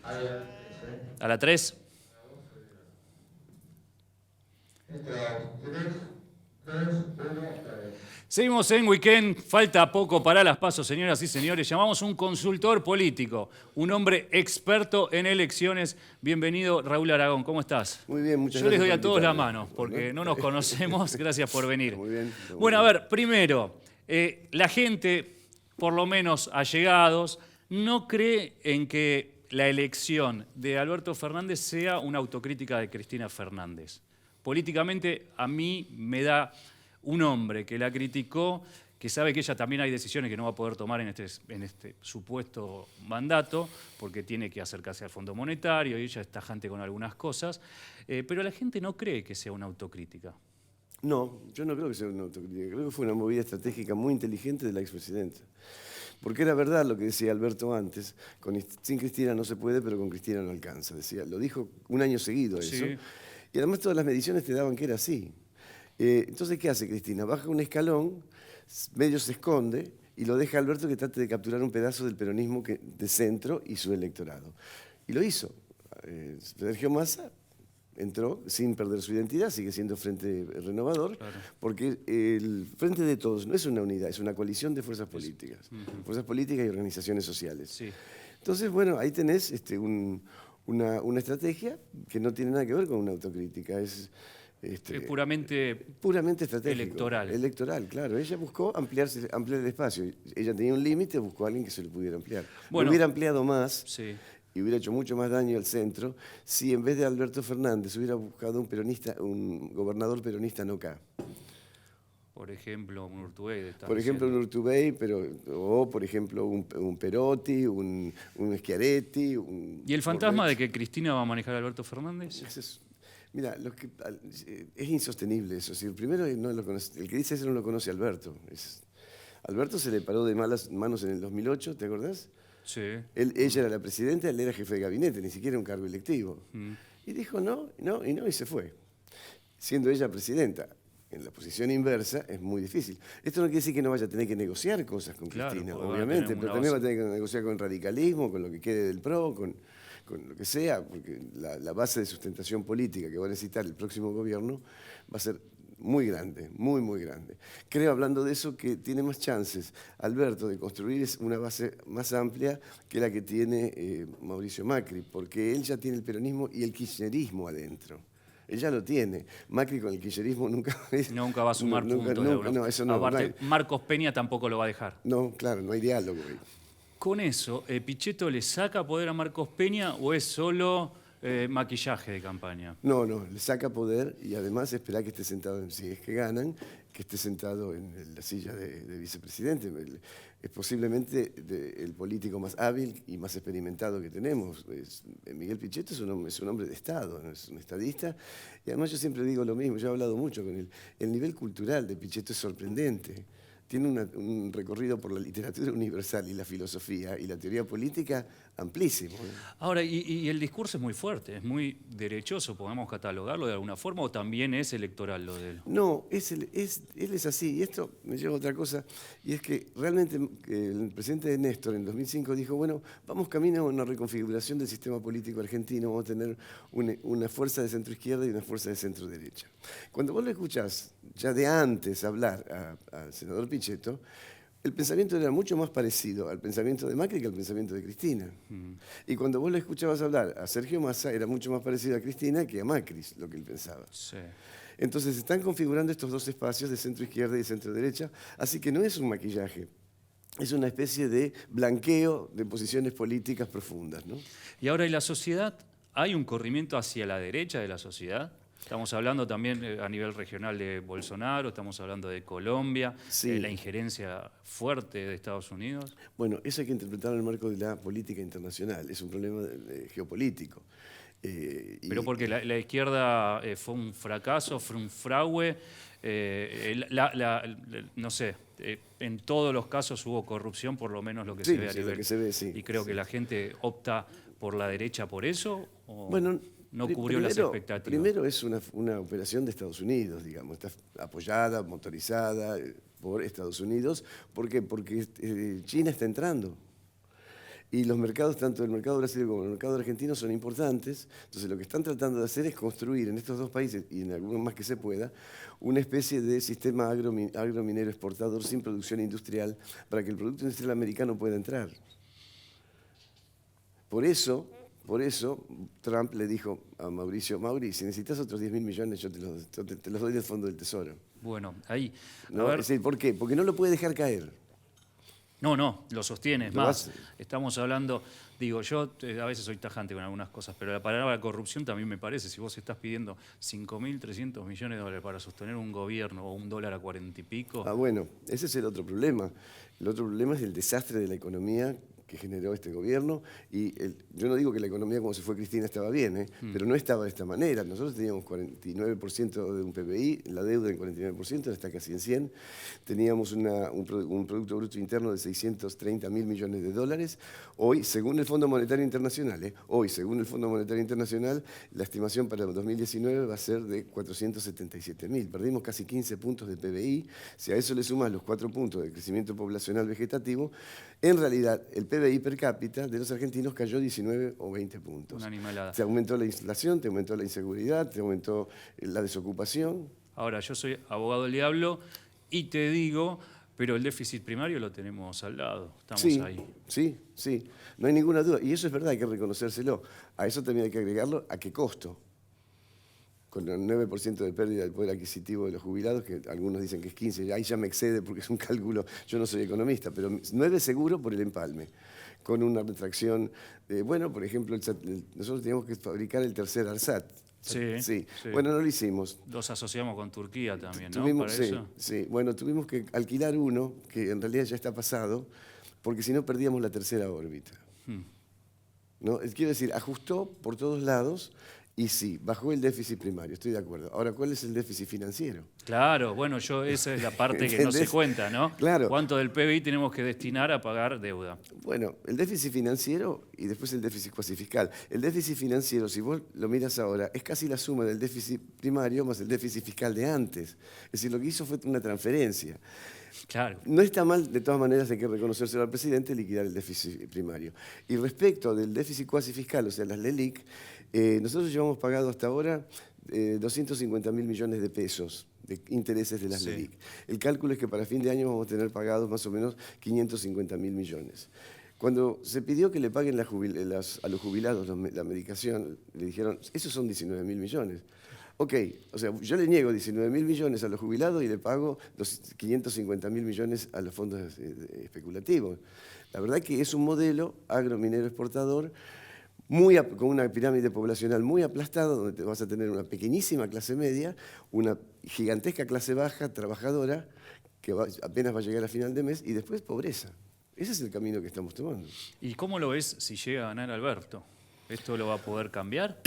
A la 3. Seguimos en Weekend, falta poco para las PASO, señoras y señores. Llamamos a un consultor político, un hombre experto en elecciones. Bienvenido, Raúl Aragón, ¿cómo estás? Muy bien, muchas gracias. Yo les doy a por todos la invitarme. mano, porque no nos conocemos. Gracias por venir. Muy bien. Bueno, a ver, primero, la gente, por lo menos allegados, no cree en que la elección de Alberto Fernández sea una autocrítica de Cristina Fernández. Políticamente, a mí me da un hombre que la criticó, que sabe que ella también hay decisiones que no va a poder tomar en este supuesto mandato, porque tiene que acercarse al Fondo Monetario y ella es tajante con algunas cosas, pero la gente no cree que sea una autocrítica. No, yo no creo que sea una autocrítica. Creo que fue una movida estratégica muy inteligente de la expresidenta. Porque era verdad lo que decía Alberto antes, sin Cristina no se puede, pero con Cristina no alcanza. Decía, lo dijo un año seguido eso. Sí. Y además todas las mediciones te daban que era así. Entonces, ¿qué hace Cristina? Baja un escalón, medio se esconde y lo deja a Alberto que trate de capturar un pedazo del peronismo de centro y su electorado. Y lo hizo. Sergio Massa entró sin perder su identidad, sigue siendo Frente Renovador, claro. Porque el Frente de Todos no es una unidad, es una coalición de fuerzas políticas, fuerzas políticas y organizaciones sociales. Sí. Entonces, bueno, ahí tenés una estrategia que no tiene nada que ver con una autocrítica, es puramente estratégico. Electoral, claro. Ella buscó ampliar el espacio. Ella tenía un límite, buscó a alguien que se lo pudiera ampliar. Bueno, lo hubiera ampliado más, sí, y hubiera hecho mucho más daño al centro si en vez de Alberto Fernández hubiera buscado un gobernador peronista no acá. Por ejemplo, un Urtubey. Por ejemplo, un Urtubey, o por ejemplo un Perotti, un Schiaretti. ¿Y el fantasma de que Cristina va a manejar a Alberto Fernández? Mira, es insostenible eso. Si el primero no lo conoce, el que dice eso no lo conoce a Alberto. Alberto se le paró de malas manos en el 2008, ¿te acordás? Sí. Ella era la presidenta, él era jefe de gabinete, ni siquiera un cargo electivo. Y dijo no, y se fue. Siendo ella presidenta, en la posición inversa, es muy difícil. Esto no quiere decir que no vaya a tener que negociar cosas con Cristina, obviamente, pero también va a tener que negociar con el radicalismo, con lo que quede del PRO, con lo que sea, porque la base de sustentación política que va a necesitar el próximo gobierno va a ser muy grande, muy, muy grande. Creo, hablando de eso, que tiene más chances Alberto de construir una base más amplia que la que tiene Mauricio Macri, porque él ya tiene el peronismo y el kirchnerismo adentro. Él ya lo tiene. Macri con el kirchnerismo nunca va a sumar puntos. No, eso no. Aparte, Marcos Peña tampoco lo va a dejar. No, claro, no hay diálogo ahí. Con eso, ¿Pichetto le saca poder a Marcos Peña o es solo maquillaje de campaña? No, le saca poder y además espera que esté sentado, si es que ganan, que esté sentado en la silla de vicepresidente. Es posiblemente el político más hábil y más experimentado que tenemos. Miguel Pichetto es un hombre de Estado, ¿no? Es un estadista. Y además yo siempre digo lo mismo, yo he hablado mucho con él. El nivel cultural de Pichetto es sorprendente. Tiene un recorrido por la literatura universal y la filosofía y la teoría política amplísimo. Ahora, y el discurso es muy fuerte, es muy derechoso, ¿podemos catalogarlo de alguna forma o también es electoral lo de él? No, él es así. Y esto me lleva a otra cosa, y es que realmente el presidente Néstor en 2005 dijo, bueno, vamos camino a una reconfiguración del sistema político argentino, vamos a tener una fuerza de centro-izquierda y una fuerza de centro-derecha. Cuando vos lo escuchás ya de antes hablar al senador Pichetto, el pensamiento era mucho más parecido al pensamiento de Macri que al pensamiento de Cristina. Y cuando vos le escuchabas hablar a Sergio Massa, era mucho más parecido a Cristina que a Macri, lo que él pensaba. Sí. Entonces se están configurando estos dos espacios de centro-izquierda y centro-derecha, así que no es un maquillaje, es una especie de blanqueo de posiciones políticas profundas, ¿no? Y ahora, ¿en la sociedad hay un corrimiento hacia la derecha de la sociedad? Estamos hablando también a nivel regional de Bolsonaro, estamos hablando de Colombia, sí. La injerencia fuerte de Estados Unidos. Bueno, eso hay que interpretarlo en el marco de la política internacional, es un problema geopolítico. Pero porque la izquierda fue un fracaso, fue un fraude, no sé, en todos los casos hubo corrupción, por lo menos lo que se ve a nivel. Lo que se ve, sí. Y creo que la gente opta por la derecha por eso, ¿o bueno, no cubrió las expectativas? Primero es una operación de Estados Unidos, digamos, está apoyada, motorizada por Estados Unidos. ¿Por qué? Porque China está entrando. Y los mercados, tanto el mercado brasileño como el mercado argentino, son importantes. Entonces lo que están tratando de hacer es construir en estos dos países, y en algunos más que se pueda, una especie de sistema agrominero exportador sin producción industrial para que el producto industrial americano pueda entrar. Por eso Trump le dijo a Mauricio, Mauri, si necesitas otros 10.000 millones, yo te los doy del Fondo del Tesoro. Bueno, ahí. ¿No? Es decir, ¿por qué? Porque no lo puede dejar caer. No, lo sostiene. Es más, estamos hablando, digo, yo a veces soy tajante con algunas cosas, pero la palabra corrupción también me parece. Si vos estás pidiendo 5.300 millones de dólares para sostener un gobierno o $1 a 40 y pico. Ah, bueno, ese es el otro problema. El otro problema es el desastre de la economía que generó este gobierno. Y yo no digo que la economía como se fue Cristina estaba bien, pero no estaba de esta manera. Nosotros teníamos 49% de un PBI, la deuda en 49%, está casi en 100. Teníamos un Producto Bruto Interno de 630.000 millones de dólares. Hoy, según el Fondo Monetario Internacional, la estimación para el 2019 va a ser de 477.000. Perdimos casi 15 puntos de PBI. Si a eso le sumas los 4 puntos de crecimiento poblacional vegetativo, en realidad el PBI per cápita de los argentinos cayó 19 o 20 puntos. Una animalada. Se aumentó la inflación, te aumentó la inseguridad, te aumentó la desocupación. Ahora, yo soy abogado del diablo y te digo, pero el déficit primario lo tenemos al lado. Estamos ahí. Sí, no hay ninguna duda. Y eso es verdad, hay que reconocérselo. A eso también hay que agregarlo, ¿a qué costo? Con el 9% de pérdida del poder adquisitivo de los jubilados, que algunos dicen que es 15%, ahí ya me excede porque es un cálculo, yo no soy economista, pero 9 seguro por el empalme, con una retracción, bueno, por ejemplo, nosotros teníamos que fabricar el tercer ARSAT. Sí. Bueno, no lo hicimos. Los asociamos con Turquía también, ¿no? Sí, bueno, tuvimos que alquilar uno, que en realidad ya está pasado, porque si no perdíamos la tercera órbita. ¿No? Quiero decir, ajustó por todos lados. Y sí, bajó el déficit primario, estoy de acuerdo. Ahora, ¿cuál es el déficit financiero? Claro, bueno, esa es la parte que no se cuenta, ¿no? Claro. ¿Cuánto del PBI tenemos que destinar a pagar deuda? Bueno, el déficit financiero y después el déficit cuasi fiscal. El déficit financiero, si vos lo miras ahora, es casi la suma del déficit primario más el déficit fiscal de antes. Es decir, lo que hizo fue una transferencia. Claro. No está mal, de todas maneras hay que reconocérselo al presidente, liquidar el déficit primario. Y respecto del déficit cuasi fiscal, o sea, las LELIC, nosotros llevamos pagado hasta ahora 250.000 millones de pesos de intereses de las LELIC. El cálculo es que para fin de año vamos a tener pagados más o menos 550.000 millones. Cuando se pidió que le paguen a los jubilados la medicación, le dijeron, esos son 19.000 millones. Ok, o sea, yo le niego 19.000 millones a los jubilados y le pago 550.000 millones a los fondos especulativos. La verdad que es un modelo agrominero exportador con una pirámide poblacional muy aplastada, donde te vas a tener una pequeñísima clase media, una gigantesca clase baja, trabajadora, que apenas va a llegar a final de mes, y después pobreza. Ese es el camino que estamos tomando. ¿Y cómo lo ves si llega a ganar Alberto? ¿Esto lo va a poder cambiar?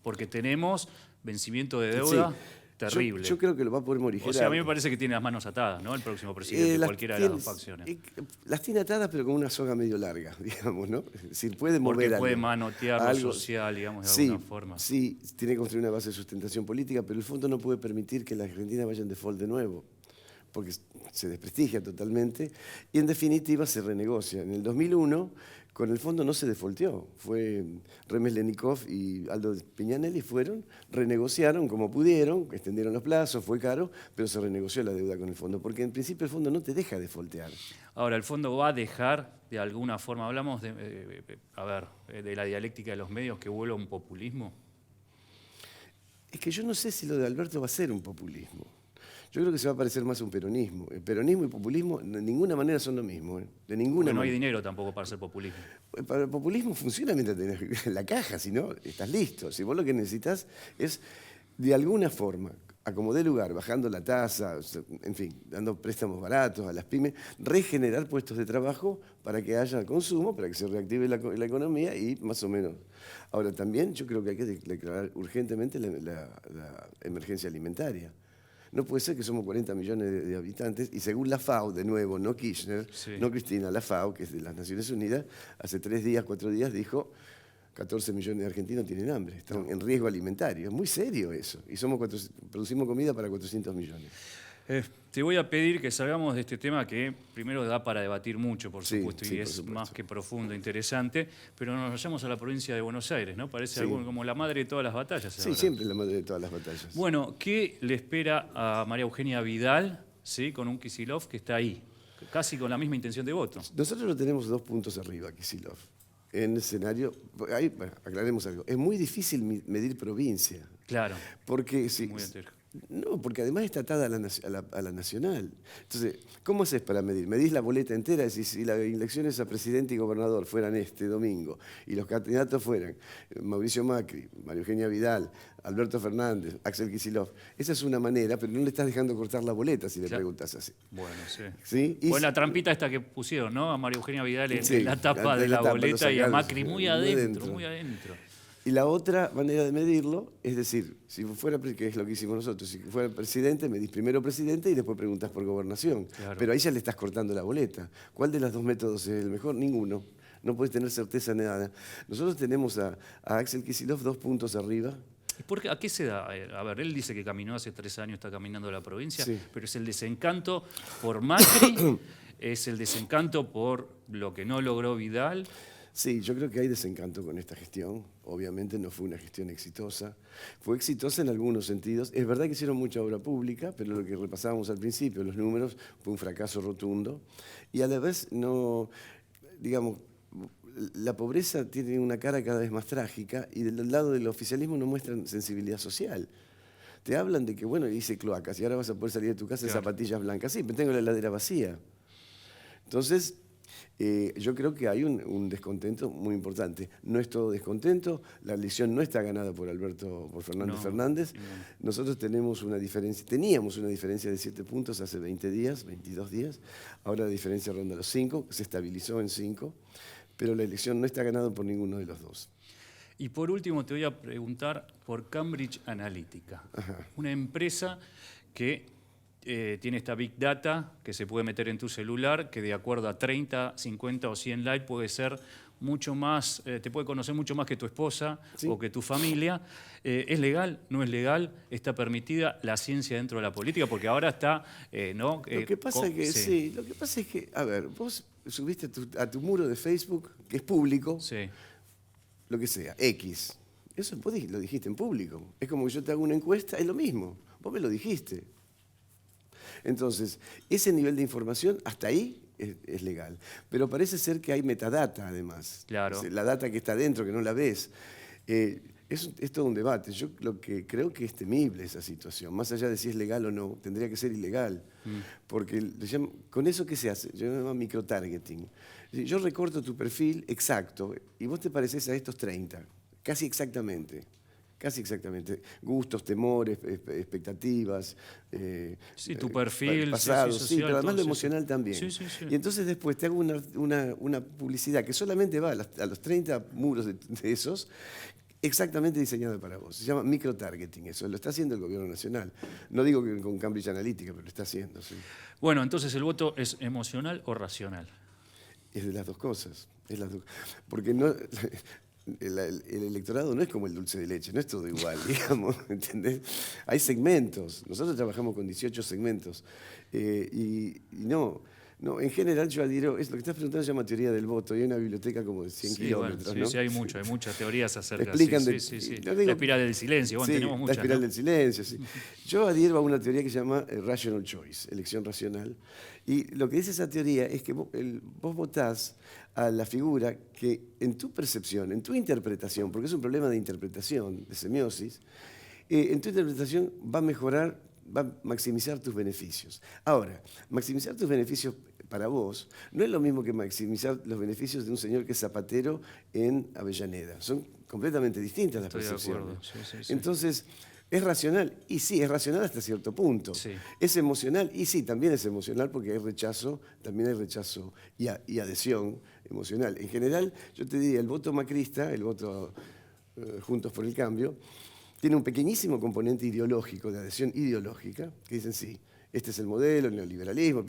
Porque tenemos vencimiento de deuda terrible. Yo creo que lo va a poder morigerar. O sea, a mí me parece que tiene las manos atadas, ¿no? El próximo presidente de cualquiera de las dos facciones. Las tiene atadas, pero con una soga medio larga, digamos, ¿no? Es decir, puede mover porque puede manotear lo social, digamos, de alguna forma. Sí, tiene que construir una base de sustentación política, pero el fondo no puede permitir que la Argentina vaya en default de nuevo, porque se desprestigia totalmente y en definitiva se renegocia. En el 2001, con el fondo no se defaulteó. Fue Remes Lenikov y Aldo Peñanelli renegociaron como pudieron, extendieron los plazos, fue caro, pero se renegoció la deuda con el fondo, porque en principio el fondo no te deja defaultear. Ahora, ¿el fondo va a dejar de alguna forma, hablamos de la dialéctica de los medios, que vuelva un populismo? Es que yo no sé si lo de Alberto va a ser un populismo. Yo creo que se va a parecer más a un peronismo. El peronismo y populismo de ninguna manera son lo mismo. De ninguna manera. No hay dinero tampoco para hacer populismo. Para el populismo funciona mientras tenés la caja, si no, estás listo. Si vos lo que necesitas es, de alguna forma, a como dé lugar, bajando la tasa, en fin, dando préstamos baratos a las pymes, regenerar puestos de trabajo para que haya consumo, para que se reactive la economía y más o menos. Ahora, también yo creo que hay que declarar urgentemente la emergencia alimentaria. No puede ser que somos 40 millones de habitantes y según la FAO, de nuevo, no Kirchner, no Cristina, la FAO, que es de las Naciones Unidas, hace 4 días dijo 14 millones de argentinos tienen hambre, están en riesgo alimentario. Es muy serio eso. Y producimos comida para 400 millones. Te voy a pedir que salgamos de este tema que primero da para debatir mucho, por Sí, supuesto, sí, y por es supuesto. más que profundo, interesante, pero nos vayamos a la provincia de Buenos Aires, ¿no? Parece Sí. como la madre de todas las batallas. Sí, ahora. siempre la madre de todas las batallas. Bueno, ¿qué le espera a María Eugenia Vidal, ¿sí? Con un Kicillof que está ahí, casi con la misma intención de voto? Nosotros lo tenemos 2 puntos arriba, Kicillof. En escenario, ahí, bueno, aclaremos algo. Es muy difícil medir provincia. Claro, Porque si, muy entero. no, porque además está atada a la nacional. Entonces, ¿cómo haces para medir? Medís la boleta entera, decís, si las elecciones a presidente y gobernador fueran este domingo y los candidatos fueran Mauricio Macri, María Eugenia Vidal, Alberto Fernández, Axel Kicillof, esa es una manera, pero no le estás dejando cortar la boleta si le preguntas así. Bueno, sí. ¿Sí? Y Bueno, la trampita esta que pusieron, ¿no? A María Eugenia Vidal Sí, en la tapa de la tapa, lo boleta y a sacaron, Macri muy muy adentro, adentro. muy adentro. Y la otra manera de medirlo, es decir, si fuera, que es lo que hicimos nosotros, si fuera presidente, medís primero presidente y después preguntás por gobernación. Claro. Pero ahí ya le estás cortando la boleta. ¿Cuál de los 2 métodos es el mejor? Ninguno. No puedes tener certeza de nada. Nosotros tenemos a Axel Kicillof 2 puntos arriba. ¿Y por qué, a qué se da? A ver, él dice que caminó hace 3 años, está caminando la provincia, Sí. pero es el desencanto por Macri, es el desencanto por lo que no logró Vidal. Sí, yo creo que hay desencanto con esta gestión. Obviamente no fue una gestión exitosa. Fue exitosa en algunos sentidos. Es verdad que hicieron mucha obra pública, pero lo que repasábamos al principio, los números, fue un fracaso rotundo. Y a la vez no, digamos, la pobreza tiene una cara cada vez más trágica y del lado del oficialismo no muestran sensibilidad social. Te hablan de que, bueno, hice cloacas y ahora vas a poder salir de tu casa en Claro. zapatillas blancas. Sí, pero tengo la heladera vacía. Entonces, yo creo que hay un descontento muy importante. No es todo descontento, la elección no está ganada por Fernández No, Fernández. no. Nosotros teníamos una diferencia de 7 puntos hace 20 días, 22 días. Ahora la diferencia ronda los 5, se estabilizó en 5, pero la elección no está ganada por ninguno de los dos. Y por último te voy a preguntar por Cambridge Analytica, una empresa que tiene esta Big Data que se puede meter en tu celular, que de acuerdo a 30, 50 o 100 likes puede ser mucho más, te puede conocer mucho más que tu esposa Sí. o que tu familia. ¿Es legal? ¿No es legal? ¿Está permitida la ciencia dentro de la política? Porque ahora está, ¿no? Lo que pasa es que, sí, lo que pasa es que, a ver, vos subiste a tu muro de Facebook, que es público, Sí. lo que sea, X. Eso vos lo dijiste en público. Es como que yo te hago una encuesta, es lo mismo. Vos me lo dijiste. Entonces, ese nivel de información, hasta ahí es legal. Pero parece ser que hay metadata, además. Claro. La data que está dentro, que no la ves. Es todo un debate. Yo lo que creo que es temible esa situación. Más allá de si es legal o no, tendría que ser ilegal. Porque con eso, ¿qué se hace? Yo lo llamo microtargeting. Yo recorto tu perfil exacto y vos te pareces a estos 30. Casi exactamente. Casi exactamente. Gustos, temores, expectativas. Sí, tu perfil, pasado, sí, sí, social, pero además todo, lo sí, emocional sí. también. Sí, sí, sí. Y entonces después te hago una publicidad que solamente va a los 30 muros de esos, exactamente diseñada para vos. Se llama microtargeting, eso lo está haciendo el gobierno nacional. No digo que con Cambridge Analytica, pero lo está haciendo, sí. Bueno, entonces el voto es emocional o racional. Es de las dos cosas. Porque no, el electorado no es como el dulce de leche, no es todo igual, digamos, ¿entendés? Hay segmentos. Nosotros trabajamos con 18 segmentos. Y no, en general yo adhiero, es lo que estás preguntando se llama teoría del voto, y hay una biblioteca como de 100 kilómetros, bueno, ¿no? Sí, hay muchas teorías acerca. Explican Sí. yo digo- La espiral del silencio, bueno, Sí, tenemos la muchas. espiral ¿no? del silencio, sí. Yo adhiero a una teoría que se llama rational choice, elección racional. Y lo que dice esa teoría es que vos votás a la figura que en tu percepción, en tu interpretación, porque es un problema de interpretación, de semiosis, en tu interpretación va a mejorar, va a maximizar tus beneficios. Ahora, maximizar tus beneficios para vos no es lo mismo que maximizar los beneficios de un señor que es zapatero en Avellaneda. Son completamente distintas las Estoy de percepciones. acuerdo, sí. Entonces, ¿es racional? Y sí, es racional hasta cierto punto. Sí. ¿Es emocional? Y sí, también es emocional porque hay rechazo, también hay rechazo y adhesión emocional. En general, yo te diría, el voto macrista, el voto Juntos por el Cambio, tiene un pequeñísimo componente ideológico, de adhesión ideológica, que dicen sí, este es el modelo, el neoliberalismo.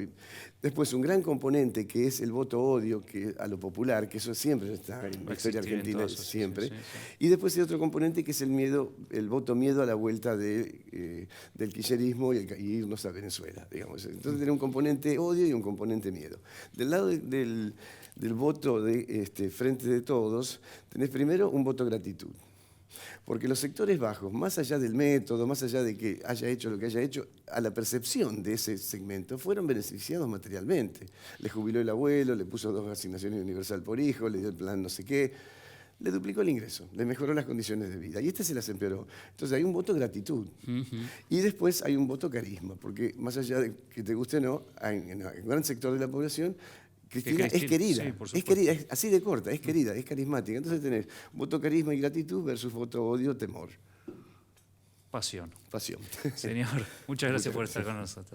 Después un gran componente que es el voto odio que, a lo popular, que eso siempre está en la historia argentina, siempre. Sí. Y después hay otro componente que es el miedo, el voto miedo a la vuelta del kirchnerismo y irnos a Venezuela, digamos. Entonces tiene un componente odio y un componente miedo. Del lado del voto de Frente de Todos, tenés primero un voto gratitud. Porque los sectores bajos, más allá del método, más allá de que haya hecho lo que haya hecho, a la percepción de ese segmento fueron beneficiados materialmente. Le jubiló el abuelo, le puso 2 asignaciones universal por hijo, le dio el plan no sé qué, le duplicó el ingreso, le mejoró las condiciones de vida. Y se las empeoró. Entonces hay un voto gratitud. Y después hay un voto carisma, porque más allá de que te guste o no, en un gran sector de la población, Cristina es querida, sí, es querida, es así de corta, es querida, es carismática. Entonces tenés voto carisma y gratitud versus voto odio, temor. Pasión. Pasión. Señor, muchas gracias por estar con nosotros.